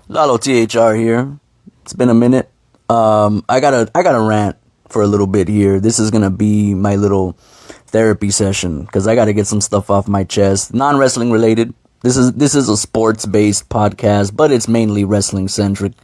Lalo THR here. It's been a minute. I got a rant for a little bit here. This is gonna be my little therapy session because I got to get some stuff off my chest. Non-wrestling related. This is a sports-based podcast, but it's mainly wrestling centric,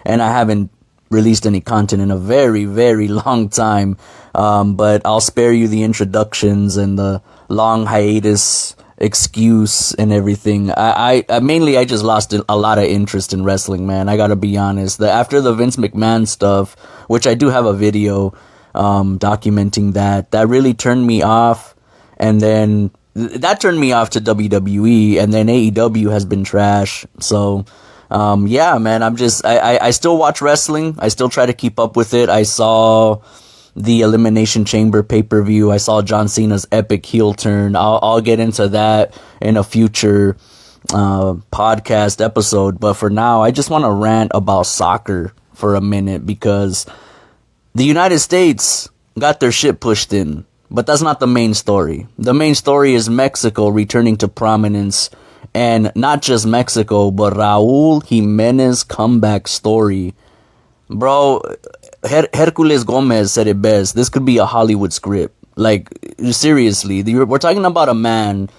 and I haven't released any content in a very, very long time. But I'll spare you the introductions and the long hiatus excuse and everything. I mainly I just lost a lot of interest in wrestling, man. I gotta be honest. After the Vince McMahon stuff, which I do have a video documenting that really turned me off, and then that turned me off to WWE, and then AEW has been trash. So yeah, man, I still watch wrestling. I still try to keep up with it. I saw the Elimination Chamber pay-per-view. I saw John Cena's epic heel turn. I'll get into that in a future podcast episode. But for now, I just want to rant about soccer for a minute because the United States got their shit pushed in. But that's not the main story. The main story is Mexico returning to prominence. And not just Mexico, but Raul Jimenez comeback story. Bro, Hercules Gomez said it best. This could be a Hollywood script. Like, seriously, we're talking about a man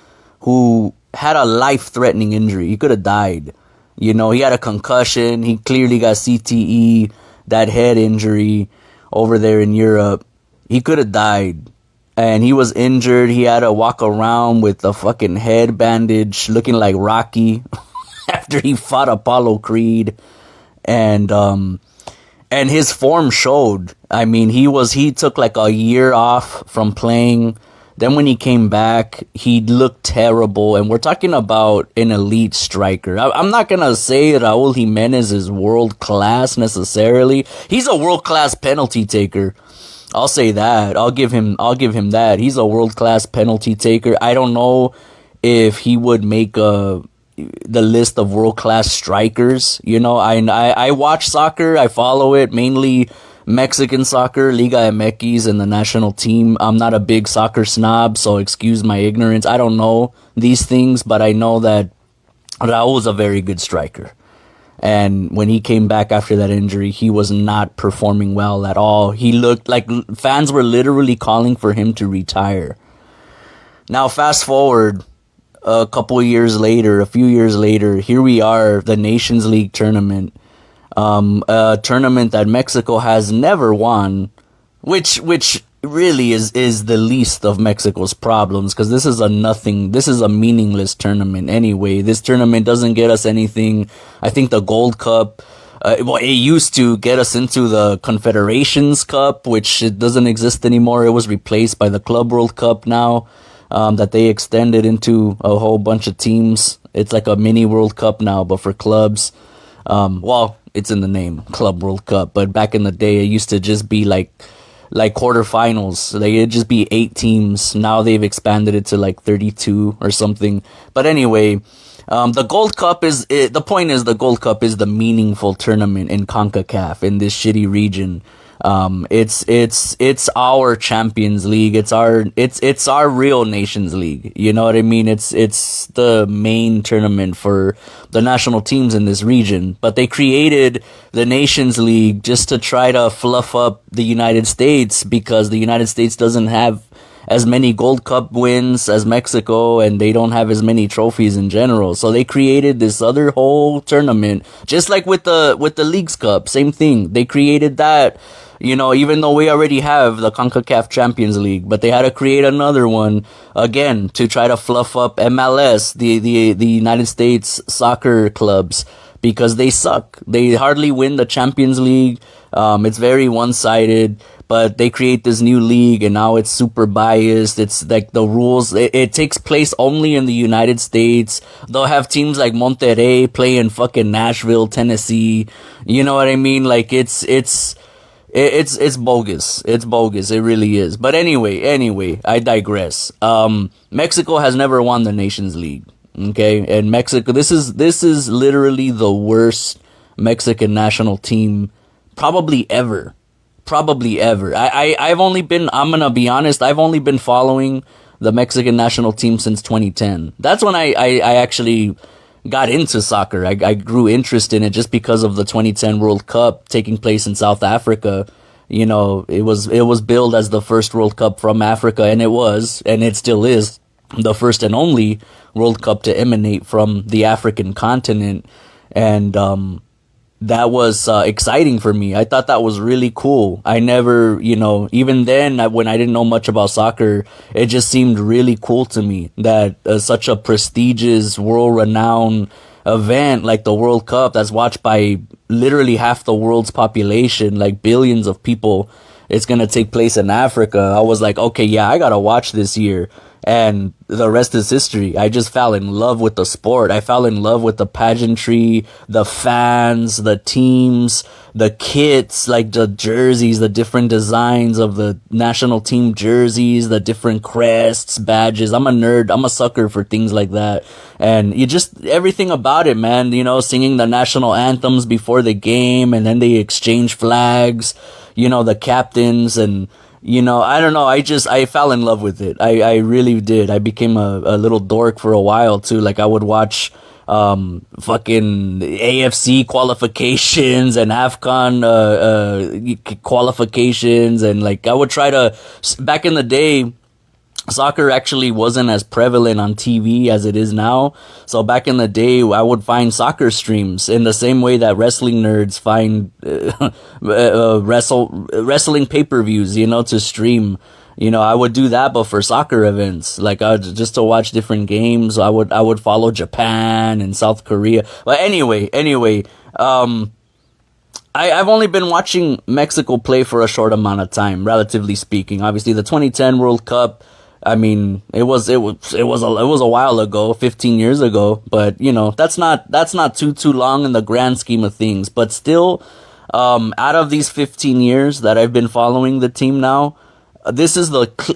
who had a life-threatening injury. He could have died. You know, he had a concussion. He clearly got CTE, that head injury over there in Europe. He could have died. And he was injured. He had to walk around with a fucking head bandage looking like Rocky after he fought Apollo Creed. And his form showed. I mean, he took like a year off from playing. Then when he came back, he looked terrible. And we're talking about an elite striker. I'm not going to say Raul Jimenez is world class necessarily. He's a world class penalty taker. I'll say that. I'll give him that. He's a world class penalty taker. I don't know if he would make the list of world class strikers. You know, I watch soccer. I follow it, mainly Mexican soccer, Liga MX, and the national team. I'm not a big soccer snob, so excuse my ignorance. I don't know these things, but I know that Raul is a very good striker. And when he came back after that injury, he was not performing well at all. He looked like fans were literally calling for him to retire. Now, fast forward a few years later, here we are, the Nations League tournament, a tournament that Mexico has never won, which really is the least of Mexico's problems, because this is a meaningless tournament anyway. This tournament doesn't get us anything. I think the Gold Cup, it used to get us into the Confederations Cup, which it doesn't exist anymore. It was replaced by the Club World Cup now, that they extended into a whole bunch of teams. It's like a mini World Cup now, but for clubs. Well, it's in the name, Club World Cup, but back in the day, it used to just be like quarterfinals. Like, it'd just be 8 teams. Now they've expanded it to like 32 or something. But anyway, the Gold Cup the point is the Gold Cup is the meaningful tournament in CONCACAF in this shitty region. It's our Champions League. It's our real Nations League. You know what I mean? It's the main tournament for the national teams in this region. But they created the Nations League just to try to fluff up the United States, because the United States doesn't have as many Gold Cup wins as Mexico, and they don't have as many trophies in general. So they created this other whole tournament, just like with the Leagues Cup, same thing. They created that, you know, even though we already have the CONCACAF Champions League, but they had to create another one again to try to fluff up MLS, the United States soccer clubs, because they suck. They hardly win the Champions League. It's very one-sided. But they create this new league, and now it's super biased. It's like the rules, it takes place only in the United States. They'll have teams like Monterrey play in fucking Nashville, Tennessee. You know what I mean? Like, it's bogus. It's bogus. It really is. But anyway, I digress. Mexico has never won the Nations League. Okay? And Mexico, this is literally the worst Mexican national team probably ever. I'm gonna be honest, I've only been following the Mexican national team since 2010. That's when I actually got into soccer. I grew interest in it just because of the 2010 World Cup taking place in South Africa. You know, it was billed as the first World Cup from Africa, and it was, and it still is, the first and only World Cup to emanate from the African continent. And that was exciting for me. I thought that was really cool. I never, you know, even then when I didn't know much about soccer, it just seemed really cool to me that such a prestigious, world-renowned event like the World Cup that's watched by literally half the world's population, like billions of people, it's going to take place in Africa. I was like, okay, yeah, I got to watch this year. And the rest is history. I just fell in love with the sport. I fell in love with the pageantry, the fans, the teams, the kits, like the jerseys, the different designs of the national team jerseys, the different crests, badges. I'm a nerd. I'm a sucker for things like that. And you just, everything about it, man, you know, singing the national anthems before the game, and then they exchange flags, you know, the captains, and you know, I don't know. I fell in love with it. I really did. I became a little dork for a while too. Like I would watch, fucking AFC qualifications and AFCON, qualifications. And like I would try to, back in the day, soccer actually wasn't as prevalent on TV as it is now. So back in the day, I would find soccer streams in the same way that wrestling nerds find wrestling pay-per-views, you know, to stream. You know, I would do that, but for soccer events, like just to watch different games. I would follow Japan and South Korea. But anyway, I've only been watching Mexico play for a short amount of time, relatively speaking. Obviously, the 2010 World Cup, I mean, it was a while ago, 15 years ago, but you know, that's not too long in the grand scheme of things. But still, out of these 15 years that I've been following the team now, this is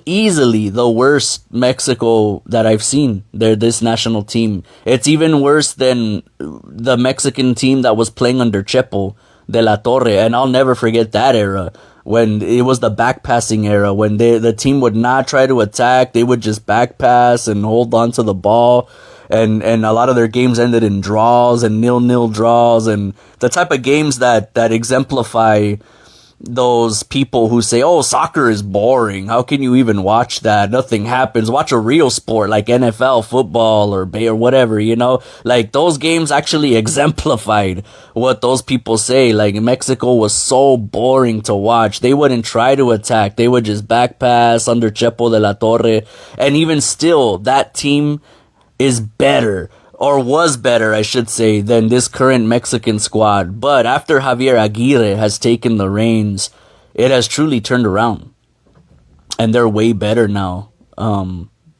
easily the worst Mexico that I've seen. This national team. It's even worse than the Mexican team that was playing under Chepo de la Torre, and I'll never forget that era. When it was the back passing era, when the team would not try to attack, they would just back pass and hold on to the ball. And a lot of their games ended in draws and 0-0 draws, and the type of games that exemplify those people who say, oh, soccer is boring. How can you even watch that? Nothing happens. Watch a real sport like NFL, football, or whatever, you know? Like, those games actually exemplified what those people say. Like, Mexico was so boring to watch. They wouldn't try to attack. They would just back pass under Chepo de la Torre. And even still, that team is better, or was better, I should say, than this current Mexican squad. But after Javier Aguirre has taken the reins, it has truly turned around. And they're way better now.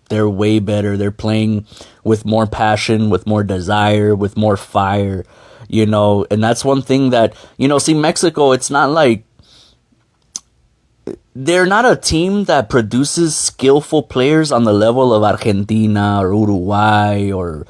They're way better. They're playing with more passion, with more desire, with more fire, you know. And that's one thing that, you know, see, Mexico, it's not like, they're not a team that produces skillful players on the level of Argentina or Uruguay or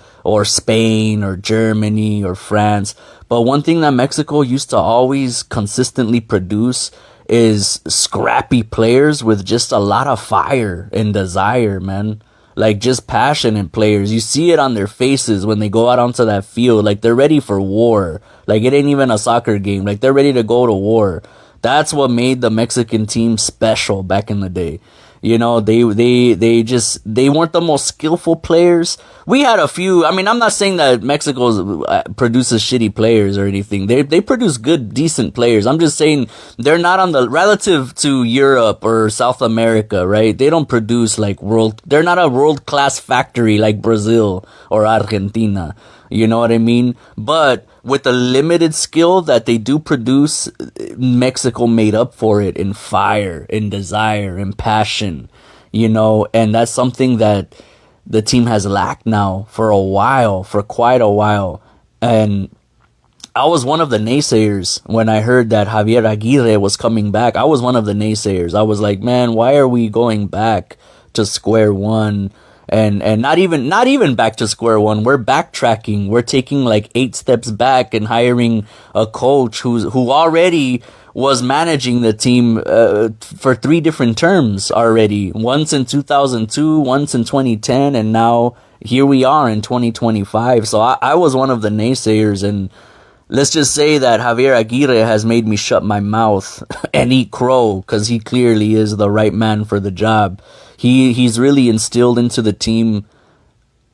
Spain or Germany or France. But one thing that Mexico used to always consistently produce is scrappy players with just a lot of fire and desire, man. Like, just passionate players. You see it on their faces when they go out onto that field. Like, they're ready for war. Like, it ain't even a soccer game. Like, they're ready to go to war. That's what made the Mexican team special back in the day. You know, they weren't the most skillful players. We had a few. I mean, I'm not saying that Mexico produces shitty players or anything. They produce good, decent players. I'm just saying they're not on the, relative to Europe or South America, right? They don't produce like they're not a world-class factory like Brazil or Argentina. You know what I mean? But with the limited skill that they do produce, Mexico made up for it in fire, in desire, in passion, you know, and that's something that the team has lacked now for quite a while. And I was one of the naysayers when I heard that Javier Aguirre was coming back. I was one of the naysayers. I was like, man, why are we going back to square one? And not even back to square one. We're backtracking. We're taking like 8 steps back and hiring a coach who already was managing the team for 3 different terms already. Once in 2002, once in 2010, and now here we are in 2025. So I was one of the naysayers, and let's just say that Javier Aguirre has made me shut my mouth and eat crow, because he clearly is the right man for the job. He's really instilled into the team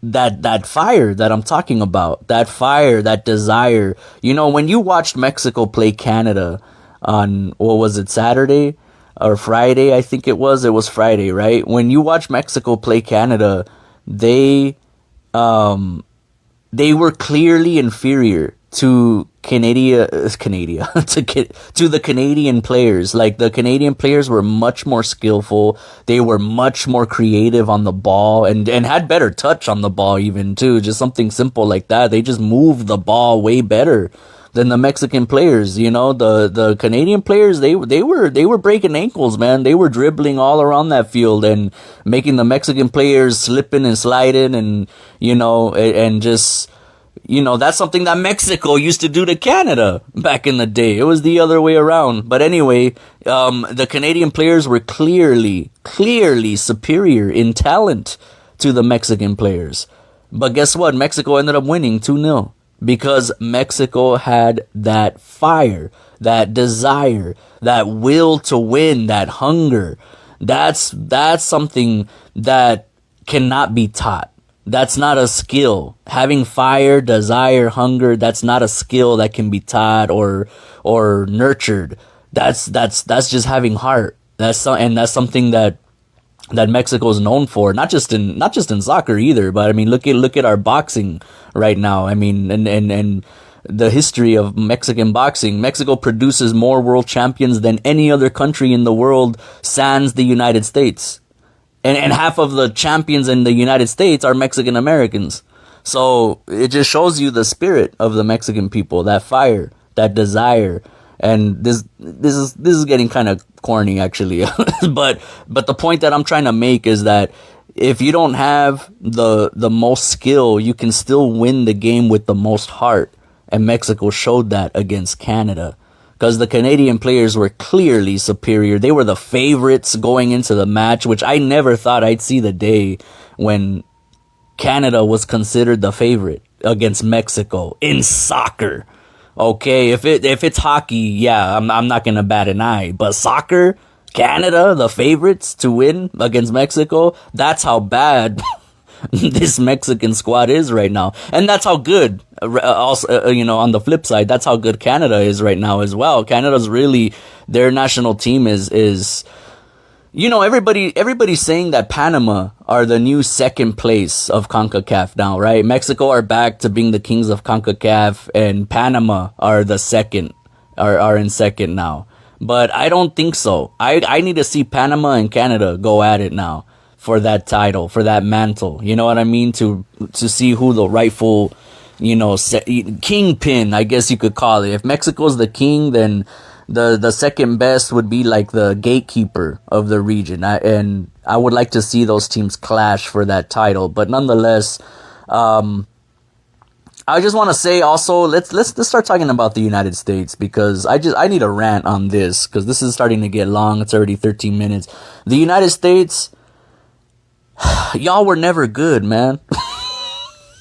that fire that I'm talking about, that fire, that desire. You know, when you watched Mexico play Canada on, what was it, Saturday or Friday? I think it was Friday, right? When you watch Mexico play Canada, they were clearly inferior to Canada to the Canadian players. Like, the Canadian players were much more skillful. They were much more creative on the ball, and had better touch on the ball even too. Just something simple like that. They just moved the ball way better than the Mexican players. You know, the Canadian players, they were breaking ankles, man. They were dribbling all around that field and making the Mexican players slipping and sliding, and and just, that's something that Mexico used to do to Canada back in the day. It was the other way around. But anyway, the Canadian players were clearly superior in talent to the Mexican players. But guess what? Mexico ended up winning 2-0 because Mexico had that fire, that desire, that will to win, that hunger. That's something that cannot be taught. That's not a skill. Having fire, desire, hunger, that's not a skill that can be taught or nurtured. That's just having heart. That's something that Mexico is known for. Not just in soccer either, but I mean, look at our boxing right now. I mean, and the history of Mexican boxing. Mexico produces more world champions than any other country in the world, sans the United States. And half of the champions in the United States are Mexican Americans. So it just shows you the spirit of the Mexican people, that fire, that desire. And this is getting kind of corny, actually. but the point that I'm trying to make is that if you don't have the most skill, you can still win the game with the most heart. And Mexico showed that against Canada, because the Canadian players were clearly superior. They were the favorites going into the match, which I never thought I'd see the day when Canada was considered the favorite against Mexico in soccer. Okay, if it's hockey, yeah, I'm not gonna bat an eye. But soccer, Canada, the favorites to win against Mexico, that's how bad this Mexican squad is right now. And that's how good, also, on the flip side, that's how good Canada is right now as well. Canada's really, their national team is everybody's saying that Panama are the new second place of CONCACAF now, right? Mexico are back to being the kings of CONCACAF, and Panama are in second now. But I don't think so. I need to see Panama and Canada go at it now for that title, for that mantle. You know what I mean? To see who the rightful, kingpin, I guess you could call it. If Mexico's the king, then the second best would be like the gatekeeper of the region. I would like to see those teams clash for that title. But nonetheless, I just want to say also, let's start talking about the United States, because I need a rant on this, because this is starting to get long. It's already 13 minutes. The United States, y'all were never good, man.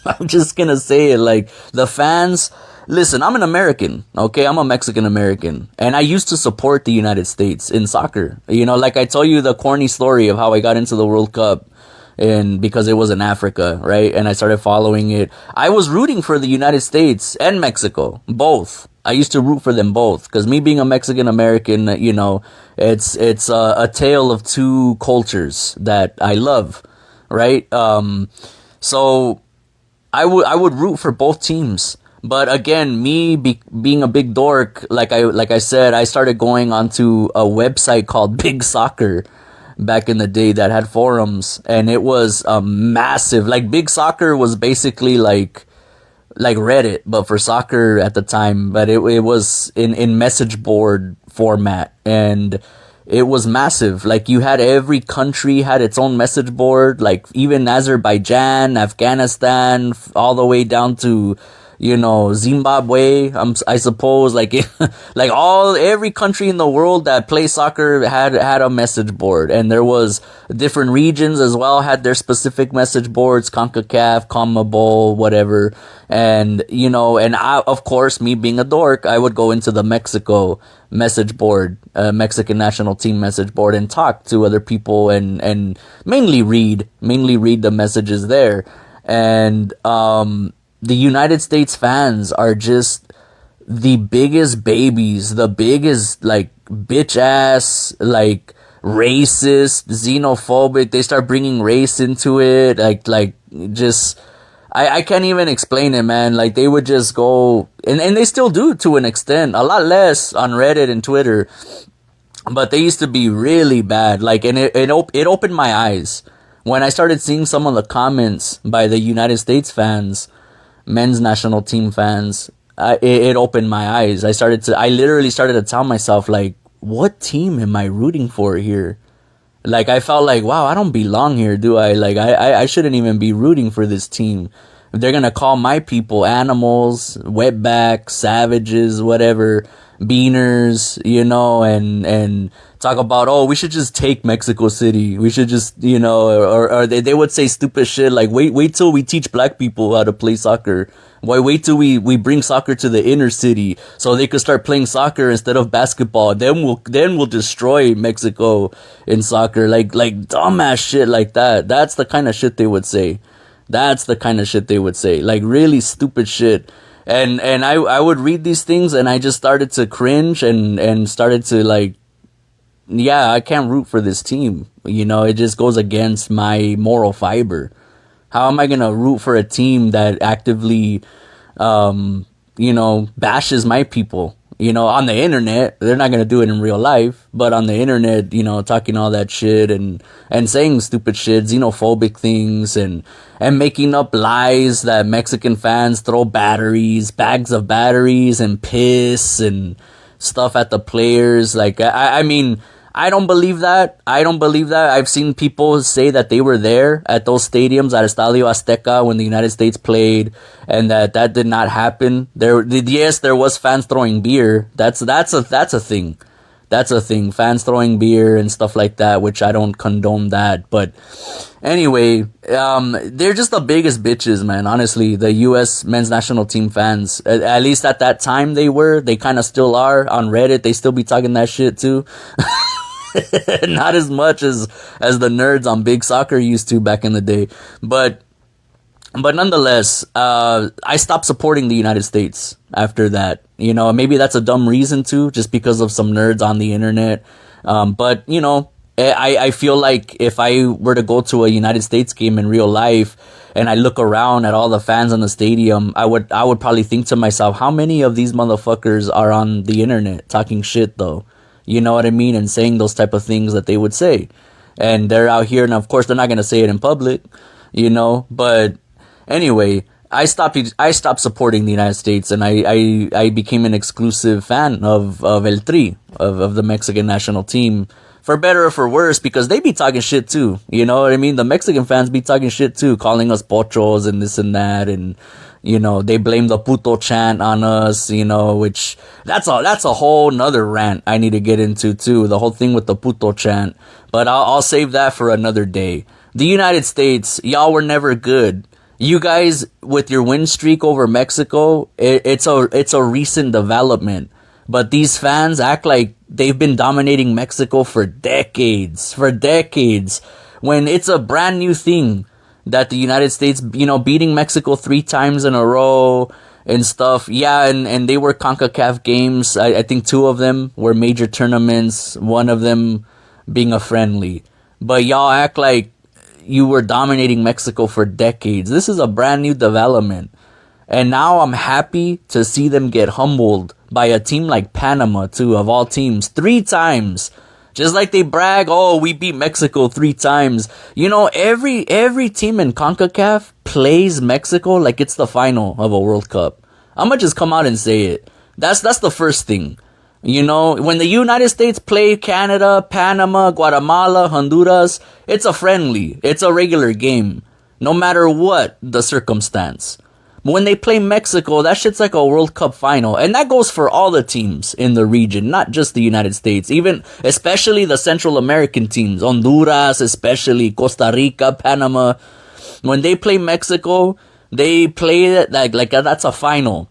I'm just gonna say it. Like, the fans, listen, I'm an American, okay? I'm a Mexican American, and I used to support the United States in soccer. Like I told you the corny story of how I got into the World Cup, and because it was in Africa, right? And I started following it. I was rooting for the United States and Mexico, both. I used to root for them both, because me being a Mexican American, it's a tale of two cultures that I love, right? So I would root for both teams. But again, me being a big dork, like I said, I started going onto a website called Big Soccer back in the day that had forums, and it was massive. Like, Big Soccer was basically like Reddit, but for soccer at the time. But it was in message board format, and it was massive. Like, you had every country had its own message board, like even Azerbaijan, Afghanistan, all the way down to Zimbabwe, I suppose, like like every country in the world that plays soccer had a message board, and there was different regions as well had their specific message boards, CONCACAF, CONMEBOL, whatever. And and I, of course, me being a dork, I would go into the Mexico message board, Mexican national team message board, and talk to other people and mainly read the messages there. And the United States fans are just the biggest babies, the biggest, like, bitch ass, like, racist, xenophobic. They start bringing race into it. Just, I can't even explain it, man. Like, they would just go, and they still do to an extent, a lot less on Reddit and Twitter, but they used to be really bad. Like, and it opened my eyes when I started seeing some of the comments by the United States fans, men's national team fans. It opened my eyes. I literally started to tell myself, like, what team am I rooting for here? Like, I felt like, wow, I don't belong here, do I? Like, I shouldn't even be rooting for this team. They're gonna call my people animals, wetbacks, savages, whatever, beaners, and talk about, oh, we should just take Mexico City. We should just, or they would say stupid shit like, wait till we teach black people how to play soccer. Wait till we bring soccer to the inner city so they could start playing soccer instead of basketball. Then we'll destroy Mexico in soccer. Like dumbass shit like that. That's the kind of shit they would say. Like, really stupid shit. And I would read these things and I just started to cringe and started to, like, yeah, I can't root for this team. It just goes against my moral fiber. How am I going to root for a team that actively, bashes my people? On the internet. They're not going to do it in real life, but on the internet, talking all that shit and saying stupid shit, xenophobic things, and making up lies that Mexican fans throw bags of batteries and piss and stuff at the players. Like, I mean, I don't believe that. I've seen people say that they were there at those stadiums at Estadio Azteca when the United States played, and that did not happen. There was fans throwing beer. That's a thing. That's a thing. Fans throwing beer and stuff like that, which I don't condone that. But anyway, they're just the biggest bitches, man. Honestly, the U.S. men's national team fans, at least at that time they kind of still are on Reddit. They still be talking that shit too. Not as much as the nerds on Big Soccer used to back in the day, but nonetheless, I stopped supporting the United States after that. Maybe that's a dumb reason too, just because of some nerds on the internet. But I feel like if I were to go to a United States game in real life and I look around at all the fans in the stadium, I would probably think to myself, how many of these motherfuckers are on the internet talking shit though? You know what I mean? And saying those type of things that they would say. And they're out here, and of course they're not going to say it in public, but anyway, I stopped supporting the United States, and I became an exclusive fan of El Tri, of the Mexican national team, for better or for worse, because they be talking shit too. You know what I mean? The Mexican fans be talking shit too, calling us pochos and this and that, and they blame the puto chant on us, which that's a whole nother rant I need to get into too, the whole thing with the puto chant. But I'll save that for another day. The United States, y'all were never good. You guys, with your win streak over Mexico, it's a recent development. But these fans act like they've been dominating Mexico for decades. When it's a brand new thing that the United States, beating Mexico 3 times in a row and stuff. Yeah, and they were CONCACAF games. I think 2 of them were major tournaments, one of them being a friendly. But y'all act like you were dominating Mexico for decades. This is a brand new development. And now I'm happy to see them get humbled by a team like Panama, too, of all teams, 3 times. Just like they brag, oh, we beat Mexico 3 times. Every team in CONCACAF plays Mexico like it's the final of a World Cup. I'm gonna just come out and say it. That's the first thing. When the United States play Canada, Panama, Guatemala, Honduras, it's a friendly. It's a regular game, no matter what the circumstance. When they play Mexico, that shit's like a World Cup final. And that goes for all the teams in the region, not just the United States. Especially the Central American teams. Honduras, especially Costa Rica, Panama. When they play Mexico, they play it like that's a final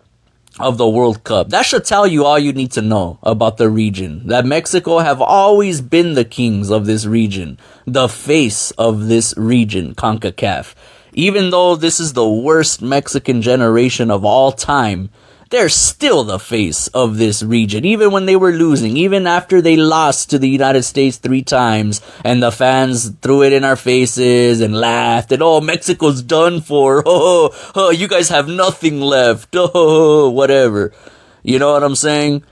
of the World Cup. That should tell you all you need to know about the region. That Mexico have always been the kings of this region. The face of this region, CONCACAF. Even though this is the worst Mexican generation of all time, they're still the face of this region. Even when they were losing, even after they lost to the United States 3 times, and the fans threw it in our faces and laughed, and oh, Mexico's done for, oh, you guys have nothing left, oh, whatever. You know what I'm saying?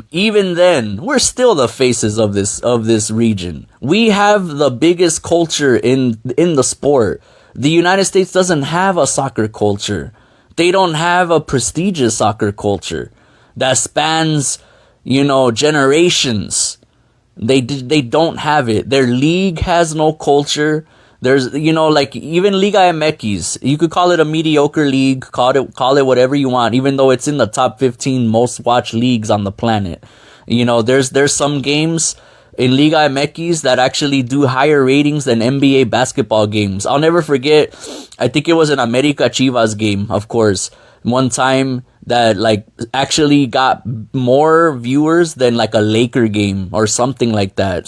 Even then, we're still the faces of this region. We have the biggest culture in the sport. The United States doesn't have a soccer culture. They don't have a prestigious soccer culture that spans, generations. They don't have it. Their league has no culture. There's, even Liga MX, you could call it a mediocre league, call it whatever you want, even though it's in the top 15 most watched leagues on the planet. There's some games in Liga MX that actually do higher ratings than NBA basketball games. I'll never forget, I think it was an America Chivas game, of course, one time that actually got more viewers than a Laker game or something like that.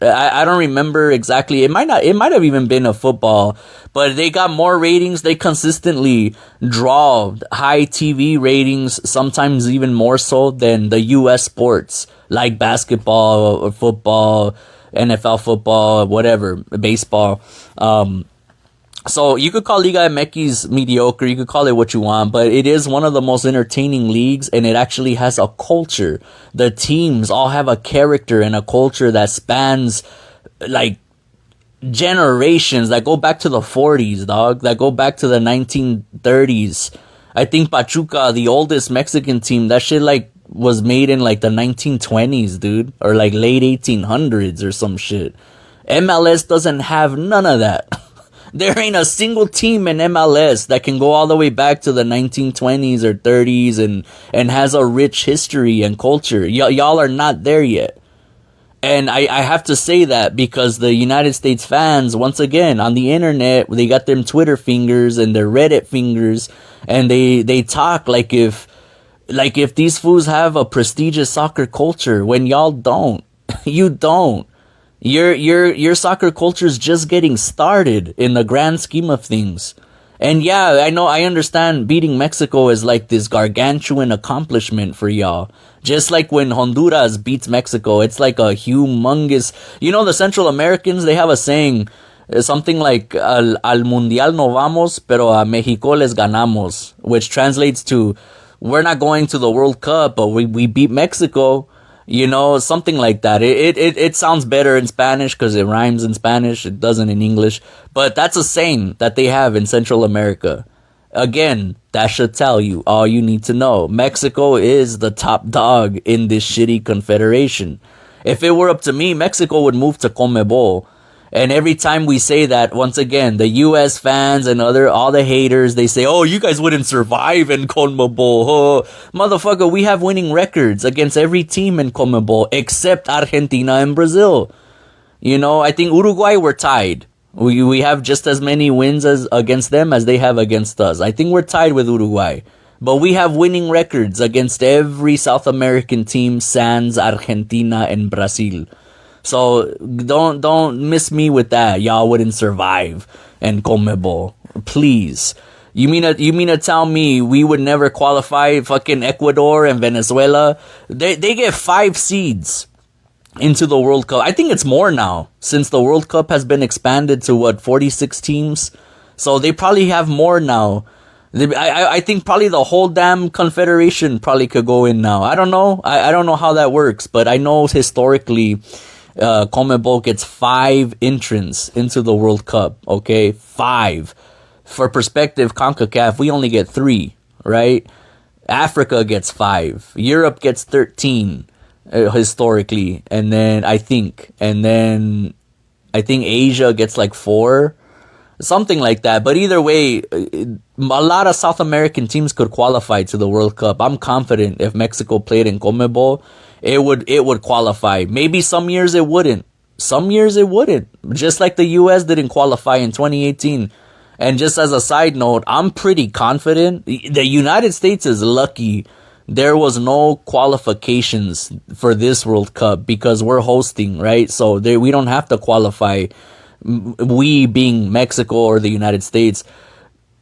I don't remember exactly. It might have even been a football, but they got more ratings. They consistently draw high TV ratings, sometimes even more so than the US sports like basketball or football, NFL football, whatever, baseball. So you could call Liga MX mediocre, you could call it what you want, but it is one of the most entertaining leagues, and it actually has a culture. The teams all have a character and a culture that spans generations, that go back to the 40s, dog, that go back to the 1930s. I think Pachuca, the oldest Mexican team, that shit was made in the 1920s, dude, or late 1800s or some shit. MLS doesn't have none of that. There ain't a single team in MLS that can go all the way back to the 1920s or 30s and has a rich history and culture. Y'all are not there yet. And I have to say that because the United States fans, once again, on the internet, they got them Twitter fingers and their Reddit fingers, and they talk like if these fools have a prestigious soccer culture when y'all don't. You don't. Your soccer culture is just getting started in the grand scheme of things. And yeah, I understand beating Mexico is this gargantuan accomplishment for y'all. Just like when Honduras beats Mexico, it's a humongous, the Central Americans, they have a saying, something like, al mundial no vamos, pero a Mexico les ganamos, which translates to, we're not going to the World Cup, but we beat Mexico. Something like that. It sounds better in Spanish because it rhymes in Spanish. It doesn't in English. But that's a saying that they have in Central America. Again, that should tell you all you need to know. Mexico is the top dog in this shitty confederation. If it were up to me, Mexico would move to CONMEBOL. And every time we say that, once again, the U.S. fans and all the haters, they say, oh, you guys wouldn't survive in CONMEBOL. Oh, motherfucker, we have winning records against every team in CONMEBOL except Argentina and Brazil. I think Uruguay, we're tied. We have just as many wins against them as they have against us. I think we're tied with Uruguay. But we have winning records against every South American team sans Argentina and Brazil. So don't miss me with that. Y'all wouldn't survive in CONMEBOL. Please. You mean to tell me we would never qualify fucking Ecuador and Venezuela? They get 5 seeds into the World Cup. I think it's more now since the World Cup has been expanded to 46 teams. So they probably have more now. I think probably the whole damn confederation probably could go in now. I don't know. I don't know how that works, but I know historically CONMEBOL gets 5 entrants into the World Cup, okay? 5. For perspective, CONCACAF, we only get 3, right? Africa gets 5. Europe gets 13, historically. And then I think Asia gets 4. something like that. But either way, a lot of South American teams could qualify to the World Cup. I'm confident if Mexico played in CONMEBOL, it would qualify. Maybe some years it wouldn't. Some years it wouldn't. Just like the US didn't qualify in 2018. And just as a side note, I'm pretty confident. The United States is lucky there was no qualifications for this World Cup because we're hosting, right? So we don't have to qualify. We being Mexico or the United States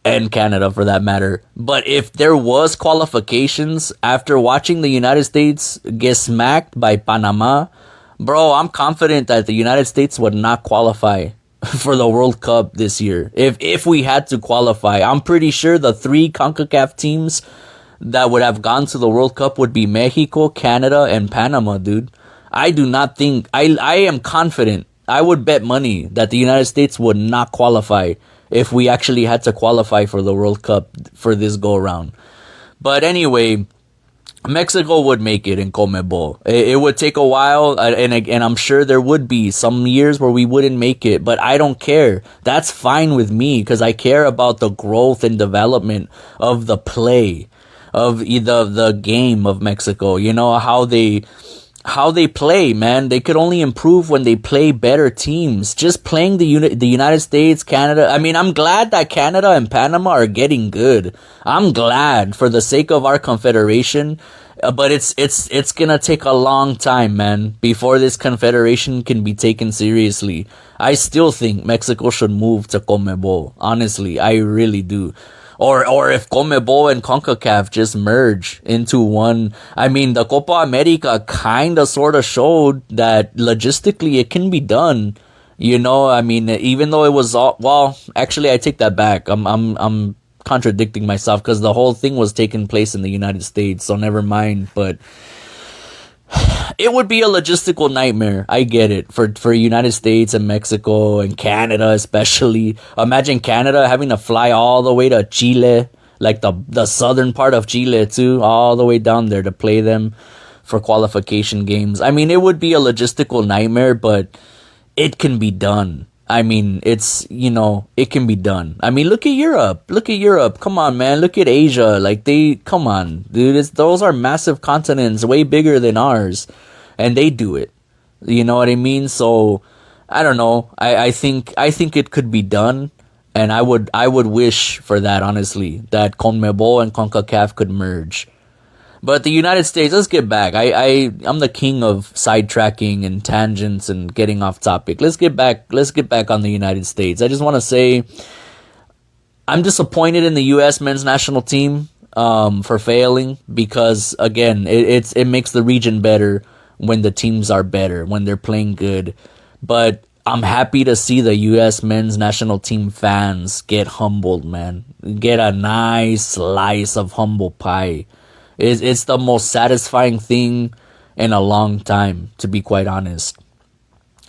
and Canada for that matter. But if there was qualifications after watching the United States get smacked by Panama, bro, I'm confident that the United States would not qualify for the World Cup this year. If we had to qualify, I'm pretty sure the 3 CONCACAF teams that would have gone to the World Cup would be Mexico, Canada, and Panama, dude. I do not think, I am confident, I would bet money that the United States would not qualify if we actually had to qualify for the World Cup for this go around. But anyway, Mexico would make it in CONMEBOL. It would take a while, and I'm sure there would be some years where we wouldn't make it, but I don't care. That's fine with me because I care about the growth and development of the play, of the game of Mexico. You know, how they play, man. They could only improve when they play better teams. Just playing the United States, Canada. I mean, I'm glad that Canada and Panama are getting good. I'm glad for the sake of our confederation. But it's gonna take a long time, man, before this confederation can be taken seriously. I still think Mexico should move to CONMEBOL. Honestly, I really do. Or if CONMEBOL and CONCACAF just merge into one. I mean, the Copa America kind of sort of showed that logistically it can be done. You know, I mean, even though it was all, well, actually I take that back. I'm contradicting myself because the whole thing was taking place in the United States, so never mind. But it would be a logistical nightmare. I get it. For United States and Mexico and Canada especially. Imagine Canada having to fly all the way to Chile, like the southern part of Chile too, all the way down there to play them for qualification games. I mean, it would be a logistical nightmare, but it can be done. I mean, it's, you know, it can be done. I mean, look at Europe. Look at Europe. Come on, man. Look at Asia. Like, come on, dude. Those are massive continents, way bigger than ours. And they do it. You know what I mean? So, I don't know. I think it could be done. And I would wish for that, honestly, that CONMEBOL and CONCACAF could merge. But the United States, let's get back. I'm the king of sidetracking and tangents and getting off topic. Let's get back on the United States. I just want to say I'm disappointed in the US men's national team for failing because again, it makes the region better when the teams are better, when they're playing good. But I'm happy to see the US men's national team fans get humbled, man. Get a nice slice of humble pie. It's the most satisfying thing in a long time, to be quite honest.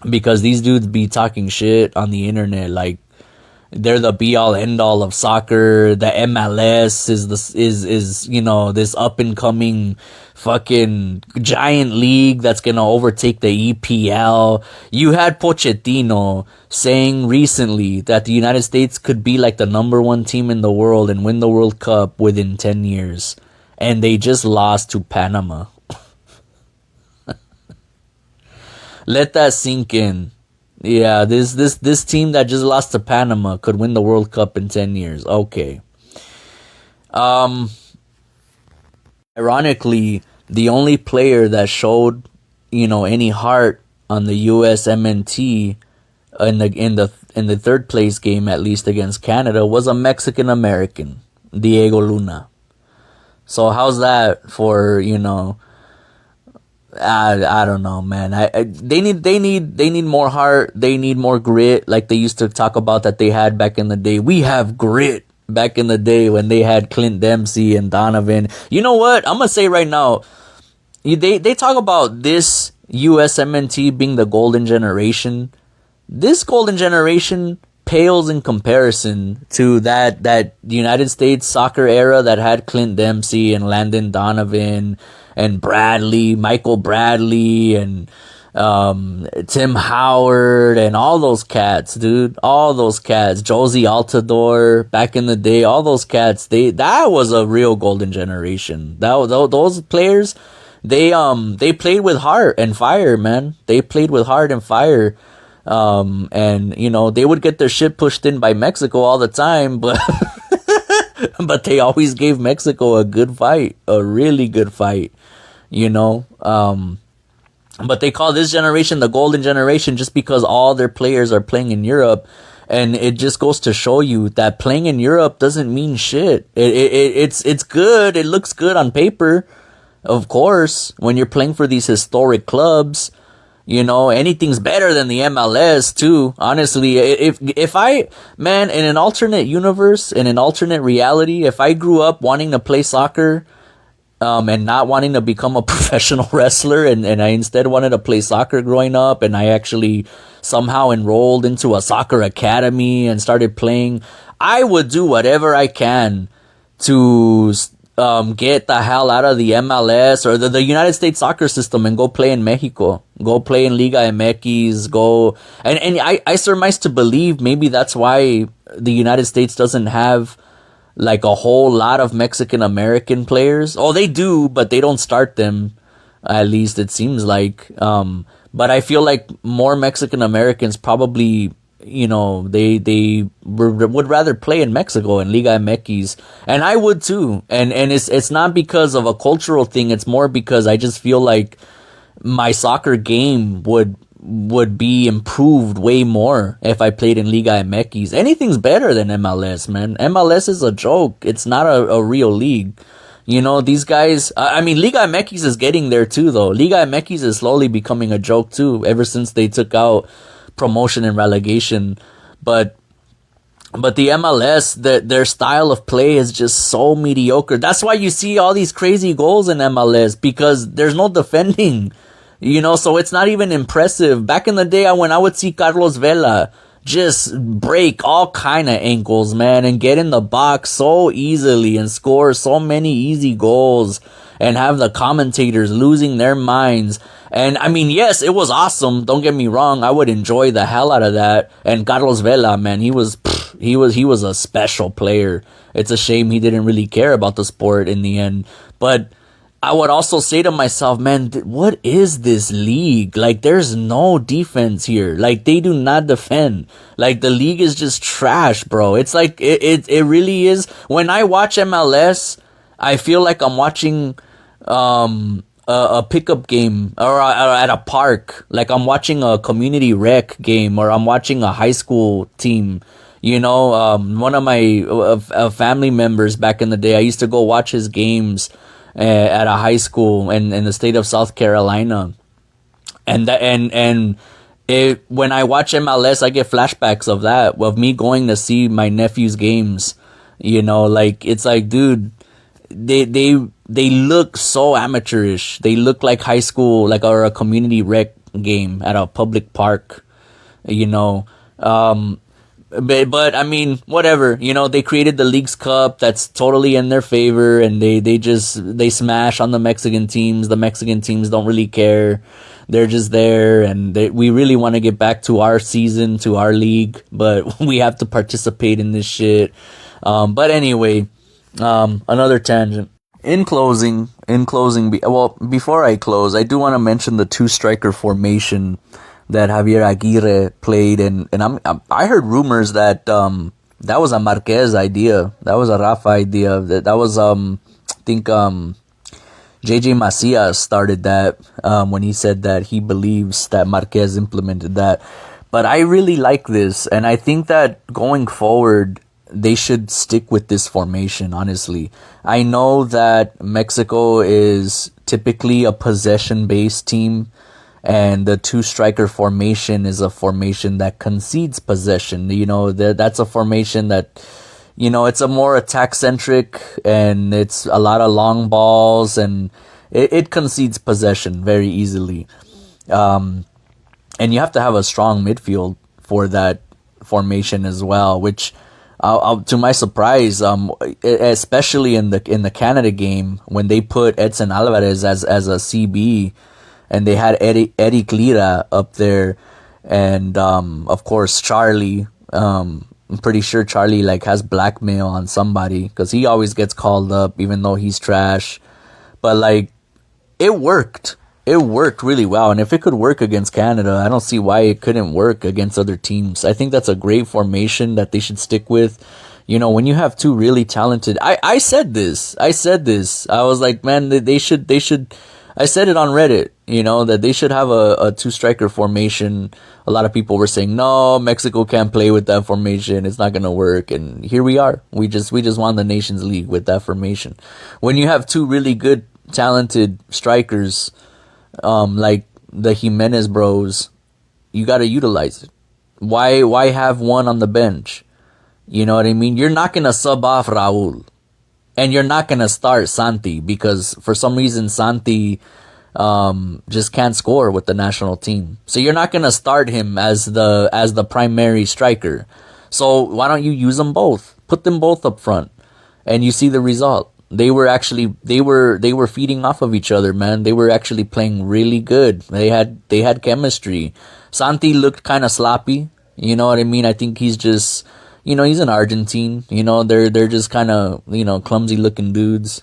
Because these dudes be talking shit on the internet like they're the be all end all of soccer. The MLS is you know, this up and coming fucking giant league that's gonna overtake the EPL. You had Pochettino saying recently that the United States could be like the #1 team in the world and win the World Cup within 10 years. And they just lost to Panama. Let that sink in. Yeah, this team that just lost to Panama could win the World Cup in 10 years. Okay. Ironically, the only player that showed, you know, any heart on the USMNT in the third place game, at least against Canada, was a Mexican American, Diego Luna. So how's that for, you know, I don't know, man. They need more heart. They need more grit, like they used to talk about that they had back in the day. We have grit back in the day when they had Clint Dempsey and Donovan. You know what? I'm gonna say right now, they talk about this USMNT being the golden generation. This golden generation pales in comparison to that United States soccer era that had Clint Dempsey and Landon Donovan and Michael Bradley and Tim Howard and all those cats, dude. All those cats. Josie Altador back in the day. All those cats. That was a real golden generation. Those players, they played with heart and fire, man. They played with heart and fire. And you know, they would get their shit pushed in by Mexico all the time, but but they always gave Mexico a good fight, a really good fight, you know. But they call this generation the golden generation just because all their players are playing in Europe. And it just goes to show you that playing in Europe doesn't mean shit. It's good. It looks good on paper. Of course, when you're playing for these historic clubs, you know, anything's better than the MLS too. Honestly, if I, man, in an alternate universe, in an alternate reality, if I grew up wanting to play soccer, and not wanting to become a professional wrestler, and I instead wanted to play soccer growing up, and I actually somehow enrolled into a soccer academy and started playing, I would do whatever I can to get the hell out of the MLS or the United States soccer system and go play in Mexico, go play in Liga MX, go, and I surmise to believe maybe that's why the United States doesn't have like a whole lot of Mexican American players. Oh, they do, but they don't start them. At least it seems like. But I feel like more Mexican Americans probably, you know, they would rather play in Mexico in Liga MX, and I would too. And it's not because of a cultural thing. It's more because I just feel like my soccer game would be improved way more if I played in Liga MX. Anything's better than MLS, man. MLS is a joke. It's not a real league. You know, these guys, I mean, Liga MX is getting there too, though. Liga MX is slowly becoming a joke too, ever since they took out promotion and relegation. But the MLS, their style of play is just so mediocre. That's why you see all these crazy goals in MLS, because there's no defending. You know, so it's not even impressive. Back in the day, when I would see Carlos Vela just break all kind of ankles, man, and get in the box so easily and score so many easy goals and have the commentators losing their minds. And I mean, yes, it was awesome. Don't get me wrong. I would enjoy the hell out of that. And Carlos Vela, man, he was a special player. It's a shame he didn't really care about the sport in the end. But I would also say to myself, man, what is this league? Like, there's no defense here. Like, they do not defend. Like, the league is just trash, bro. It's like, it really is. When I watch MLS, I feel like I'm watching, a pickup game or at a park. Like, I'm watching a community rec game, or I'm watching a high school team. You know, one of my family members back in the day, I used to go watch his games at a high school in the state of South Carolina, and when I watch MLS, I get flashbacks of that, of me going to see my nephew's games. You know, like, it's like, dude, they look so amateurish. They look like high school, like, or a community rec game at a public park. You know, But I mean, whatever, you know, they created the Leagues Cup. That's totally in their favor, and they smash on the Mexican teams. The Mexican teams don't really care. They're just there, and we really want to get back to our season, to our league, but we have to participate in this shit. But anyway, another tangent. In closing, before I close, I do want to mention the two-striker formation that Javier Aguirre played, and I heard rumors that that was a Marquez idea, that was a Rafa idea, that was I think JJ Macias started that when he said that he believes that Marquez implemented that. But I really like this, and I think that going forward they should stick with this formation. Honestly, I know that Mexico is typically a possession-based team, and the two-striker formation is a formation that concedes possession. You know, that's a formation that, you know, it's a more attack-centric, and it's a lot of long balls, and it concedes possession very easily. And you have to have a strong midfield for that formation as well, which, to my surprise, especially in the Canada game, when they put Edson Alvarez as a CB, and they had Eddie Lira up there, and of course Charlie. I'm pretty sure Charlie like has blackmail on somebody because he always gets called up even though he's trash. But like, it worked. It worked really well, and if it could work against Canada, I don't see why it couldn't work against other teams. I think that's a great formation that they should stick with. You know, when you have two really talented, I said this. I was like, man, they should. I said it on Reddit, you know, that they should have a two striker formation. A lot of people were saying, no, Mexico can't play with that formation. It's not going to work. And here we are. We just won the Nations League with that formation. When you have two really good, talented strikers, like the Jimenez bros, you got to utilize it. Why have one on the bench? You know what I mean? You're not going to sub off Raul. And you're not going to start Santi because for some reason Santi just can't score with the national team. So you're not going to start him as the primary striker. So why don't you use them both? Put them both up front and you see the result. They were feeding off of each other, man. They were actually playing really good. They had chemistry. Santi looked kind of sloppy. You know what I mean? I think he's just, you know, he's an Argentine. You know, they're just kind of, you know, clumsy looking dudes.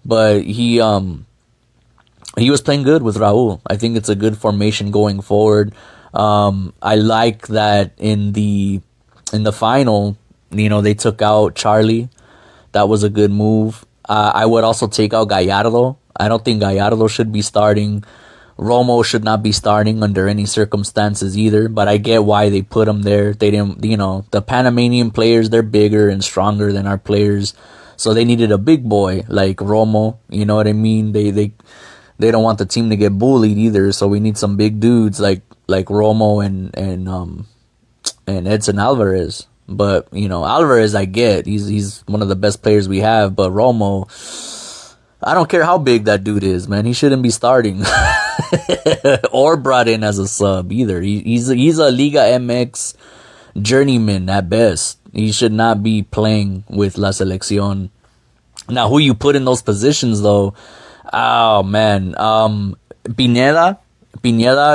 But he was playing good with Raul. I think it's a good formation going forward. I like that in the final, you know, they took out Charlie. That was a good move. I would also take out Gallardo. I don't think Gallardo should be starting. Romo should not be starting under any circumstances either, but I get why they put him there. They didn't, you know, the Panamanian players, they're bigger and stronger than our players, so they needed a big boy like Romo. You know what I mean? They don't want the team to get bullied either, so we need some big dudes like Romo and Edson Alvarez. But you know, Alvarez, I get he's one of the best players we have, but Romo, I don't care how big that dude is, man. He shouldn't be starting or brought in as a sub either. He's a Liga MX journeyman at best. He should not be playing with La Selección. Now, who you put in those positions though? Oh man, Pineda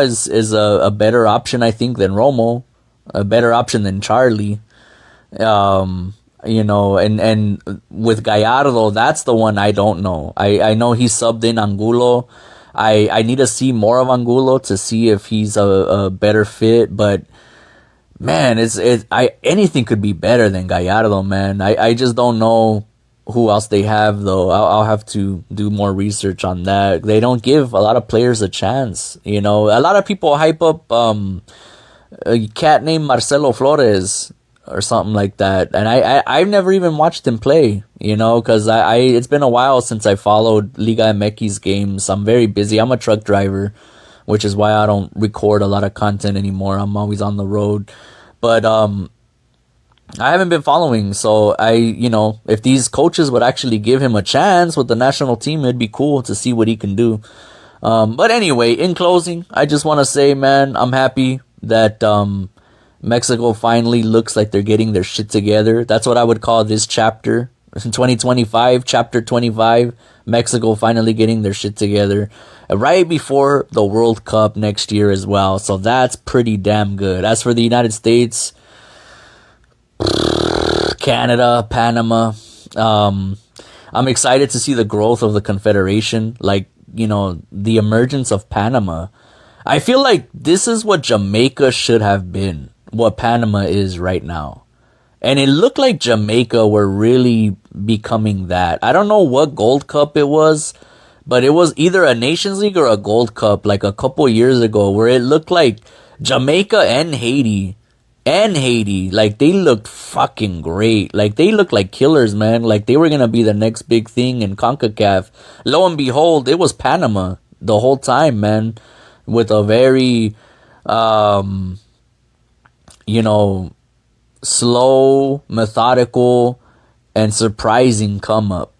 is a better option, I think, than Romo. A better option than Charlie. You know, and with Gallardo, that's the one I don't know. I know he subbed in Angulo. I need to see more of Angulo to see if he's a better fit, but man, anything could be better than Gallardo, man. I just don't know who else they have though. I'll have to do more research on that. They don't give a lot of players a chance, you know. A lot of people hype up a cat named Marcelo Flores or something like that, and I've never even watched him play, you know, because it's been a while since I followed Liga MX games. I'm very busy. I'm a truck driver, which is why I don't record a lot of content anymore. I'm always on the road, but I haven't been following. So you know, if these coaches would actually give him a chance with the national team, it'd be cool to see what he can do. But anyway, in closing, I just want to say, man, I'm happy that Mexico finally looks like they're getting their shit together. That's what I would call this chapter. 2025, chapter 25, Mexico finally getting their shit together right before the World Cup next year as well. So that's pretty damn good. As for the United States, Canada, Panama, I'm excited to see the growth of the Confederation. Like, you know, the emergence of Panama. I feel like this is what Jamaica should have been, what Panama is right now. And it looked like Jamaica were really becoming that. I don't know what Gold Cup it was, but it was either a Nations League or a Gold Cup like a couple years ago where it looked like Jamaica and Haiti, like they looked fucking great. Like they looked like killers, man. Like they were going to be the next big thing in CONCACAF. Lo and behold, it was Panama the whole time, man. With a very, you know, slow, methodical, and surprising come up.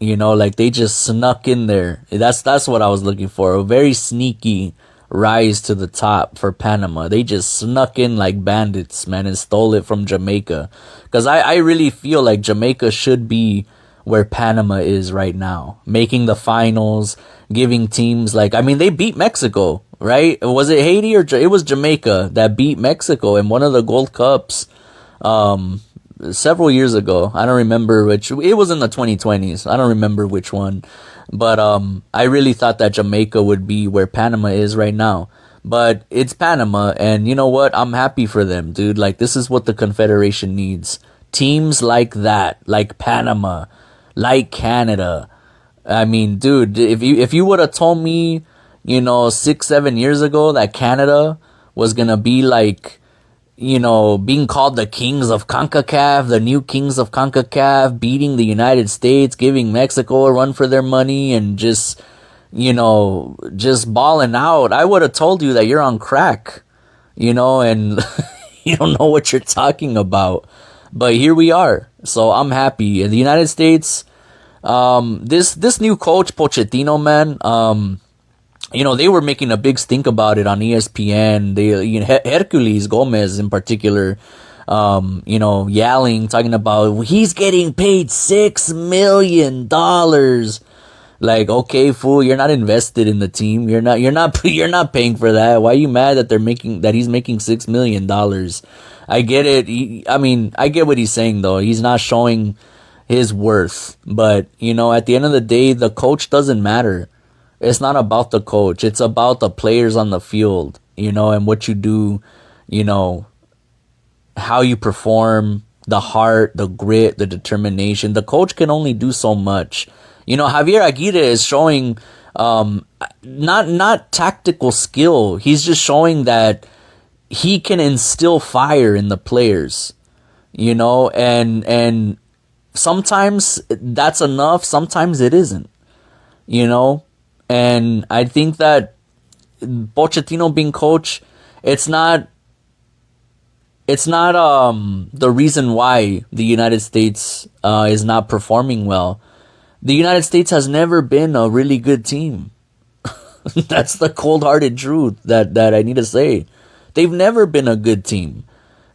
You know, like they just snuck in there. That's what I was looking for. A very sneaky rise to the top for Panama. They just snuck in like bandits, man, and stole it from Jamaica. Because I really feel like Jamaica should be where Panama is right now, making the finals, giving teams like, I mean, they beat Mexico, right? Was it Haiti or it was Jamaica that beat Mexico in one of the Gold Cups several years ago. I don't remember which. It was in the 2020s. I don't remember which one. But I really thought that Jamaica would be where Panama is right now. But it's Panama, and you know what? I'm happy for them, dude. Like, this is what the Confederation needs. Teams like that, like Panama, like Canada. I mean, dude, if you would have told me, 6-7 years ago that Canada was gonna be like, being called the kings of CONCACAF, the new kings of CONCACAF, beating the United States, giving Mexico a run for their money, and just balling out, I would have told you that you're on crack, and you don't know what you're talking about. But here we are. So I'm happy. In the United States, this new coach, Pochettino, man, they were making a big stink about it on ESPN. Hercules Gomez in particular, yelling, talking about he's getting paid $6 million. Like, okay, fool, you're not invested in the team. You're not paying for that. Why are you mad that he's making $6 million? I get it. I get what he's saying though. He's not showing his worth. But, at the end of the day, the coach doesn't matter. It's not about the coach. It's about the players on the field, and what you do, how you perform, the heart, the grit, the determination. The coach can only do so much. Javier Aguirre is showing not tactical skill. He's just showing that he can instill fire in the players, and sometimes that's enough. Sometimes it isn't, and I think that Pochettino being coach, it's not the reason why the United States is not performing well. The United States has never been a really good team. That's the cold-hearted truth that I need to say. They've never been a good team.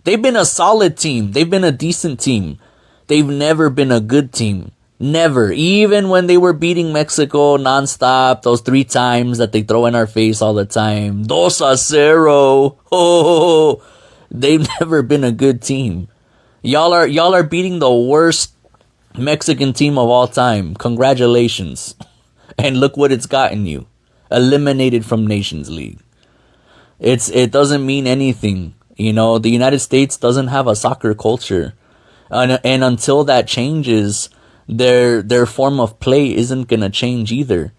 They've been a solid team. They've been a decent team. They've never been a good team. Never. Even when they were beating Mexico nonstop, those 3 times that they throw in our face all the time. 2-0. Oh, they've never been a good team. Y'all are beating the worst Mexican team of all time. Congratulations. And look what it's gotten you. Eliminated from Nations League. It doesn't mean anything. The United States doesn't have a soccer culture. And until that changes, their form of play isn't going to change either.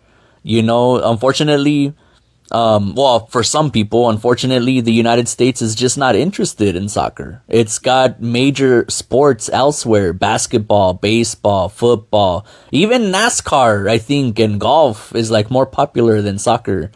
Unfortunately, for some people, unfortunately, the United States is just not interested in soccer. It's got major sports elsewhere: basketball, baseball, football, even NASCAR, I think, and golf is like more popular than soccer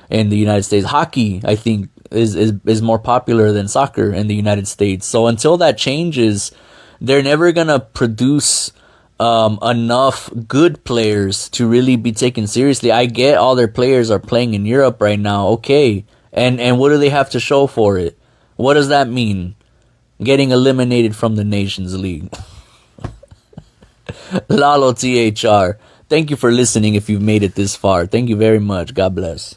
in the United States. Hockey, I think, is more popular than soccer in the United States. So until that changes, they're never gonna produce enough good players to really be taken seriously. I get all their players are playing in Europe right now. Okay. And what do they have to show for it? What does that mean? Getting eliminated from the Nations League. Lalo THR. Thank you for listening if you've made it this far. Thank you very much. God bless.